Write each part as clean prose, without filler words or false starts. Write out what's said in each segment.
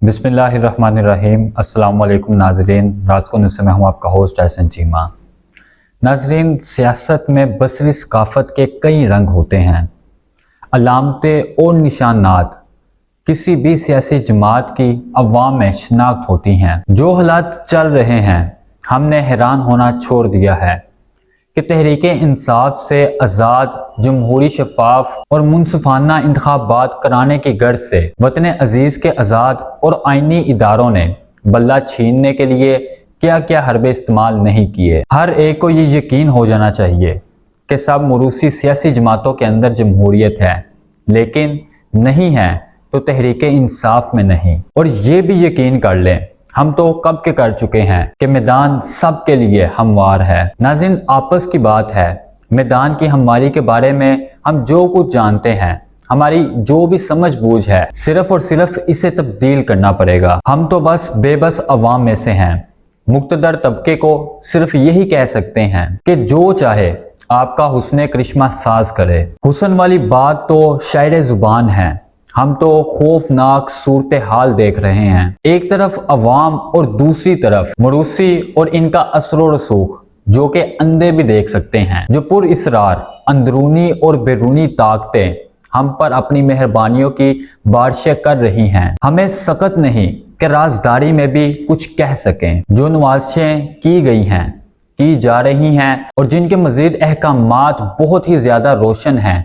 بسم اللہ الرحمن الرحیم۔ السلام علیکم ناظرین، راز کو نیوز میں ہوں آپ کا ہوسٹ احسن چیمہ۔ ناظرین، سیاست میں بصری ثقافت کے کئی رنگ ہوتے ہیں۔ علامتیں اور نشانات کسی بھی سیاسی جماعت کی عوام میں شناخت ہوتی ہیں۔ جو حالات چل رہے ہیں، ہم نے حیران ہونا چھوڑ دیا ہے کہ تحریک انصاف سے آزاد، جمہوری، شفاف اور منصفانہ انتخابات کرانے کی غرض سے وطن عزیز کے آزاد اور آئینی اداروں نے بلہ چھیننے کے لیے کیا کیا حربے استعمال نہیں کیے۔ ہر ایک کو یہ یقین ہو جانا چاہیے کہ سب موروثی سیاسی جماعتوں کے اندر جمہوریت ہے، لیکن نہیں ہے تو تحریک انصاف میں نہیں۔ اور یہ بھی یقین کر لیں، ہم تو کب کے کر چکے ہیں کہ میدان سب کے لیے ہموار ہے۔ ناظرین، آپس کی بات ہے، میدان کی ہمواری کے بارے میں ہم جو کچھ جانتے ہیں، ہماری جو بھی سمجھ بوجھ ہے، صرف اور صرف اسے تبدیل کرنا پڑے گا۔ ہم تو بس بے بس عوام میں سے ہیں۔ مقتدر طبقے کو صرف یہی کہہ سکتے ہیں کہ جو چاہے آپ کا حسن کرشمہ ساز کرے۔ حسن والی بات تو شاعر زبان ہے، ہم تو خوفناک صورتحال دیکھ رہے ہیں۔ ایک طرف عوام اور دوسری طرف موروثی اور ان کا اثر و رسوخ جو کہ اندھے بھی دیکھ سکتے ہیں، جو پر اسرار اندرونی اور بیرونی طاقتیں ہم پر اپنی مہربانیوں کی بارشیں کر رہی ہیں۔ ہمیں سخت نہیں کہ رازداری میں بھی کچھ کہہ سکیں۔ جو نوازشیں کی گئی ہیں، کی جا رہی ہیں اور جن کے مزید احکامات بہت ہی زیادہ روشن ہیں،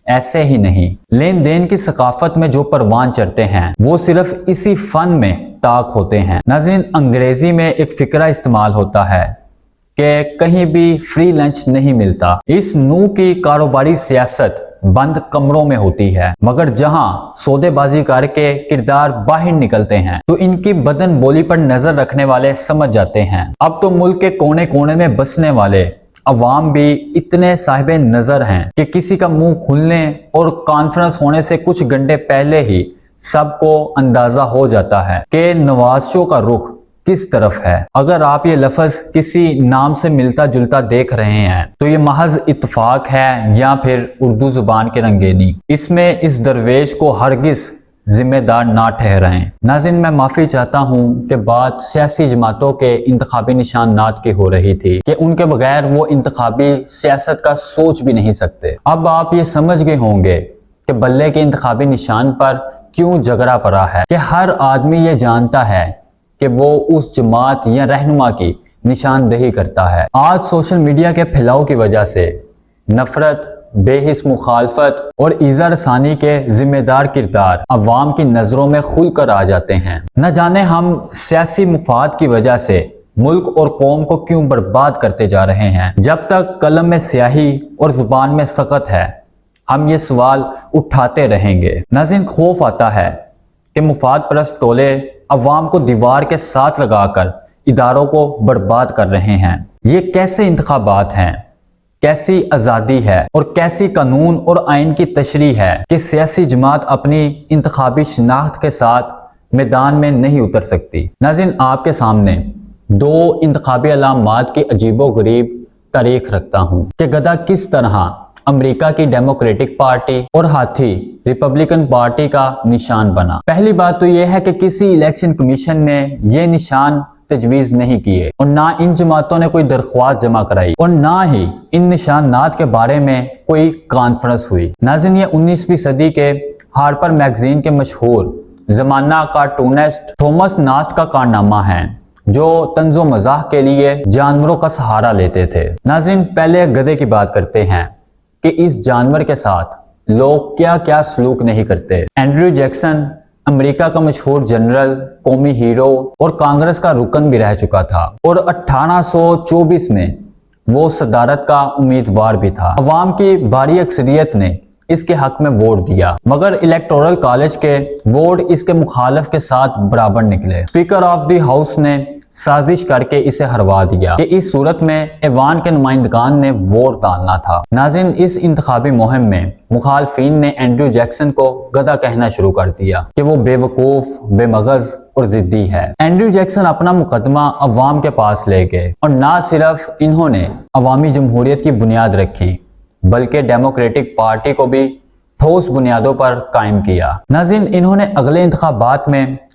ایسے ہی نہیں۔ لین دین کی ثقافت میں جو پروان چڑھتے ہیں، وہ صرف اسی فن میں طاق ہوتے ہیں۔ ناظرین، انگریزی میں ایک فقرہ استعمال ہوتا ہے کہ کہیں بھی فری لنچ نہیں ملتا۔ اس نوع کی کاروباری سیاست بند کمروں میں ہوتی ہے، مگر جہاں سودے بازی کر کے کردار باہر نکلتے ہیں تو ان کی بدن بولی پر نظر رکھنے والے سمجھ جاتے ہیں۔ اب تو ملک کے کونے کونے میں بسنے والے عوام بھی اتنے صاحب نظر ہیں کہ کسی کا منہ کھلنے اور کانفرنس ہونے سے کچھ گھنٹے پہلے ہی سب کو اندازہ ہو جاتا ہے کہ نوازشوں کا رخ کس طرف ہے۔ اگر آپ یہ لفظ کسی نام سے ملتا جلتا دیکھ رہے ہیں تو یہ محض اتفاق ہے یا پھر اردو زبان کے رنگینی۔ اس میں اس درویش کو ہرگز ذمہ دار نہ ٹھہرائیں۔ ناظرین، میں معافی چاہتا ہوں کہ بات سیاسی جماعتوں کے انتخابی نشانات کی ہو رہی تھی کہ ان کے بغیر وہ انتخابی سیاست کا سوچ بھی نہیں سکتے۔ اب آپ یہ سمجھ گئے ہوں گے کہ بلے کے انتخابی نشان پر کیوں جھگڑا پڑا ہے، کہ ہر آدمی یہ جانتا ہے کہ وہ اس جماعت یا رہنما کی نشاندہی کرتا ہے۔ آج سوشل میڈیا کے پھیلاؤ کی وجہ سے نفرت، بے حس مخالفت اور ایذا رسانی کے ذمہ دار کردار عوام کی نظروں میں کھل کر آ جاتے ہیں۔ نہ جانے ہم سیاسی مفاد کی وجہ سے ملک اور قوم کو کیوں برباد کرتے جا رہے ہیں۔ جب تک قلم میں سیاہی اور زبان میں سخط ہے، ہم یہ سوال اٹھاتے رہیں گے۔ ناظرین، خوف آتا ہے کہ مفاد پرست ٹولے عوام کو دیوار کے ساتھ لگا کر اداروں کو برباد کر رہے ہیں۔ یہ کیسے انتخابات ہیں، کیسی آزادی ہے اور کیسی قانون اور آئین کی تشریح ہے کہ سیاسی جماعت اپنی انتخابی شناخت کے ساتھ میدان میں نہیں اتر سکتی۔ ناظرین، آپ کے سامنے دو انتخابی علامات کی عجیب و غریب تاریخ رکھتا ہوں کہ گدھا کس طرح امریکہ کی ڈیموکریٹک پارٹی اور ہاتھی ریپبلکن پارٹی کا نشان بنا۔ پہلی بات تو یہ ہے کہ کسی الیکشن کمیشن نے یہ نشان تجویز نہیں کیے اور نہ ان جماعتوں نے کوئی درخواست جمع کرائی اور نہ ہی ان نشانات کے بارے میں کوئی کانفرنس ہوئی۔ ناظرین، یہ 19ویں صدی کے ہارپر میگزین کے مشہور زمانہ کارٹونسٹ تھامس ناسٹ کا کارنامہ ہے، جو طنز و مزاح کے لیے جانوروں کا سہارا لیتے تھے۔ ناظرین، پہلے گدھے کی بات کرتے ہیں کہ اس جانور کے ساتھ لوگ کیا کیا سلوک نہیں کرتے۔ اینڈریو جیکسن امریکہ کا مشہور جنرل، قومی ہیرو اور کانگریس کا رکن بھی رہ چکا تھا اور 1824 میں وہ صدارت کا امیدوار بھی تھا۔ عوام کی بھاری اکثریت نے اس کے حق میں ووٹ دیا، مگر الیکٹورل کالج کے ووٹ اس کے مخالف کے ساتھ برابر نکلے۔ اسپیکر آف دی ہاؤس نے سازش کر کے اسے ہروا دیا کہ اس صورت میں ایوان کے نمائندگان نے ووٹ ڈالنا تھا۔ ناظرین، اس انتخابی مہم میں مخالفین نے اینڈریو جیکسن کو گدھا کہنا شروع کر دیا کہ وہ بے وقوف، بے مغز اور ضدی ہے۔ اینڈریو جیکسن اپنا مقدمہ عوام کے پاس لے گئے اور نہ صرف انہوں نے عوامی جمہوریت کی بنیاد رکھی بلکہ ڈیموکریٹک پارٹی کو بھی ٹھوس بنیادوں پر قائم کیا۔ ناظرین، انہوں نے اگلے انتخابات میں